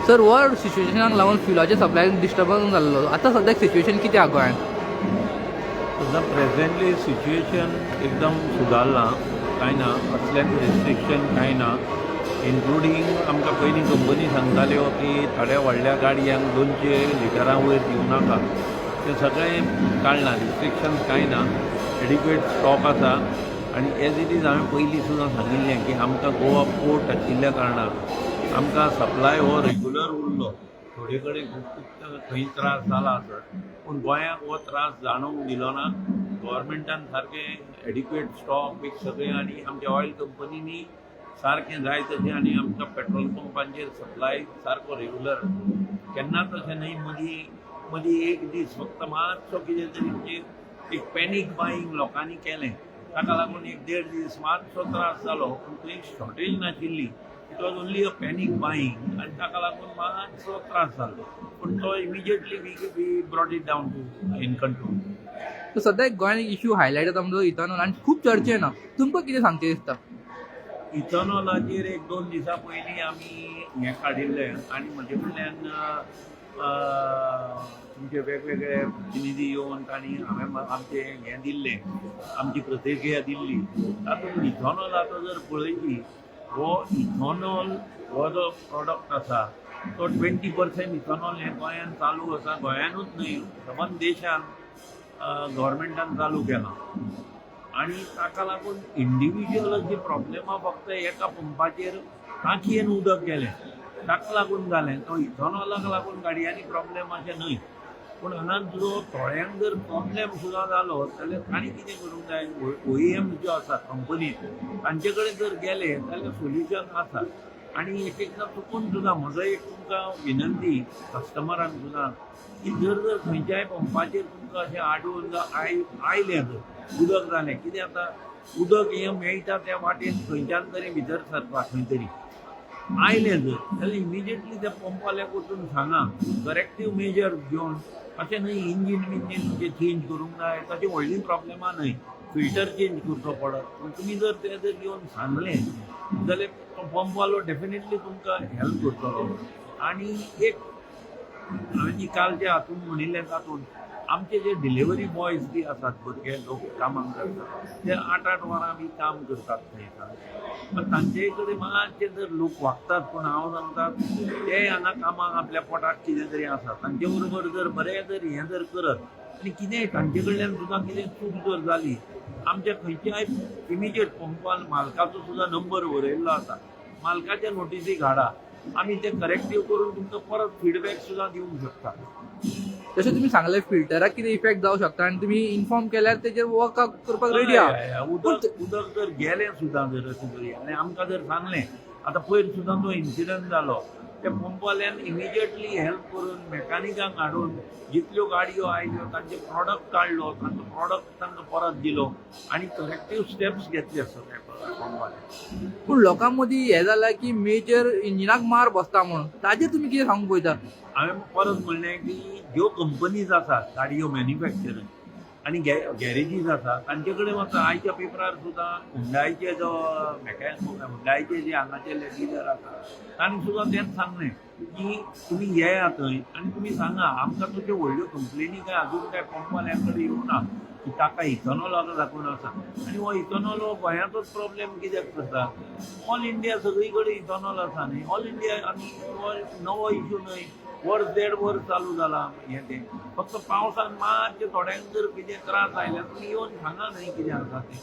Sir हो सिच्युएशनाक लागून फ्युलाच्या सप्लायन disturbance जाल्लो. आतां सद्याक सिच्युएशन कितें आहा गोंयांत? सद्या प्रेझेंटली सिच्युएशन एकदम सुदारलां. कांय ना, असलें रिस्ट्रिक्शन कांय ना. इन्क्लुडींग आमकां पयलीं कंपनी सांगताल्यो की थोड्या व्हडल्या गाडयांक 200 लिटरां वयर दिवं नाका. तें सगळें काडलां. रिस्ट्रिक्शन्स कांय ना. एडिक्वेट स्टॉक आसा. आनी एज इट इज हांवें पयलीं सुद्दां सांगिल्लें की आमकां गोवा पोर्ट आशिल्ल्या कारणान आमकां सप्लाय हो रेग्युलर उरलो. थोडे कडेन खूब खंय त्रास जाला आसत, पूण गोंयांक हो त्रास जाणवंक दिलो ना. गव्हर्मेंटान सारकें एडिक्वेट स्टॉक बी सगळें आनी आमच्या ऑयल कंपनीनी सारकें जाय तशें आनी आमकां पेट्रोल पंपांचेर सप्लाय सारको रेग्युलर. केन्नाच अशें न्हय मदीं एक दीस फक्त मातसो कितें तरी म्हणजे एक पॅनीक बायींग लोकांनी केलें. ताका लागून एक देड दीस मातसो त्रास जालो, पूण थंय शॉर्टेज नाशिल्ली. It was only a panic buying आनी ताका लागून मातसो त्रास जालो. पूण तो immediately we brought it down to in control. So सद्याक गोंयांत एक इश्यू हायलायट जाता म्हणजे इथनॉल आनी खूब चर्चेन. तुमकां कितें सांगचें दिसता? इथनॉलाचेर एक दोन दिसां पयलीं आमी हें काडिल्लें आनी म्हजे कडल्यान तुमचे वेगवेगळे प्रतिनिधी येवन तांणी हांवें आमचें हें दिल्लें, आमची प्रतिक्रिया दिल्ली. तातूंत इथनॉलाचो जर पळयली, हो इथनॉल हो जो प्रॉडक्ट आसा तो 20% इथनॉल हें गोंयांत चालू आसा. गोंयानूच न्हय, सबंद देशान गव्हर्मेंटान चालू केलां. आनी ताका लागून इंडिविज्युअल जी प्रॉब्लेमां फक्त एका पंपाचेर टांकयेन उदक गेलें ताका लागून जालें. तो इथनॉलाक लागून गाडयांनी प्रॉब्लेम अशें न्हय. पूण हांगा जो थोड्यांक जर प्रॉब्लेम सुद्दां जालो जाल्यार तांणी कितें करूंक जाय, OEM ज्यो आसा कंपनी तांचे कडेन जर गेले जाल्यार सोल्युशन आसा. आनी एक एकदां चुकून सुद्दां म्हजो एक तुमकां विनंती कस्टमरांक सुद्दां की जर खंयच्याय पंपाचेर तुमकां अशें आडून आयलें जर उदक जालें, कितें आतां उदक हें मेळटा त्या वाटेन खंयच्यान तरी भितर सरपाक खंय तरी आयलें जर जाल्यार इमिजिएटली त्या पंपवाल्याक वचून सांगा, करेक्टीव मेजर घेवन. अशें न्हय इंजीन म्हणजे चेंज करूंक जाय, ताची व्हडली प्रॉब्लेमां न्हय, फिल्टर चेंज करचो पडत. पूण तुमी जर तें जर येवन सांगलें जाल्यार तो पंपवालो डेफिनेटली तुमकां हेल्प करतलो. आनी एक हांवें जी कालच्या हातून म्हणिल्लें तातूंत आमचे जे डिलिव्हरी बॉयज बी आसात, भुरगे लोक कामाक करतात, ते 8-8 वरां बी काम करतात थंय. पण तांचे कडेन मातशे जर लोक वागतात, पूण हांव सांगता ते हांगा कामाक आपल्या पोटाक कितें तरी आसा, तांचे बरोबर जर बरें जर हें जर करत आनी कितेंय तांचे कडल्यान सुद्दां कितें चूक जर जाली, आमच्या खंयच्याय इमिजिएट पंपान मालकाचो सुद्दां नंबर बरयल्लो आसा, मालकाच्या नोटिसी धाडा, आमी ते करेक्टीव करून तुमकां परत फीडबॅक सुद्दां दिवंक शकता. जशें तुमी सांगलें फिल्टराक कितें इफेक्ट जावंक शकता आनी तुमी इन्फॉर्म केल्यार तेजेर वर्क करपाक रेडी आहा. उदक जर गेलें सुद्दां जर अशें तरी आनी आमकां जर सांगलें, आतां पयर सुद्दां तो इन्सिडंट जालो, त्या पंपवाल्यान इमिजिएटली हेल्प करून मेकॅनिकांक हाडून जितल्यो गाडयो आयल्यो तांचे प्रॉडक्ट काडलो, तांचो प्रॉडक्ट तांकां परत दिलो आनी करेक्टीव स्टेप्स घेतले सगळे पंपवाल्यान. पूण लोकां मदीं हें जालां की मेजर इंजिनाक मार बसता म्हणून, ताजेर तुमी कितें सांगूंक पळयता? हांवें परत म्हणलें की ज्यो कंपनीज आसात गाडयो मॅन्युफॅक्चरींग आनी गॅरेजीस आसा तांचे कडेन वता. आयच्या पेपरार सुद्दां हुंडायचे जो हुंडायचे जे हांगाचे लिडर आसा तांणी सुद्दां तेंच सांगलें की तुमी येया थंय आनी तुमी सांगा, आमकां तुज्यो व्हडल्यो कंप्लेनी काय अजून काय पंपवाल्यां कडेन येवना की ताका इथनॉलाचो दाखोवन आसा. आनी हो इथनॉल हो गोंयांचोच प्रॉब्लेम कित्याक करता? ऑल इंडिया सगळी कडेन इथनॉल आसा न्ही. ऑल इंडिया आनी हो नवो इश्यू न्हय, वर्स देड वर्स चालू जाला हें तें. फक्त पावसान मातशें थोड्यांक जर कितें त्रास आयल्यार तुमी येवन सांगा न्हय कितें आसा तें.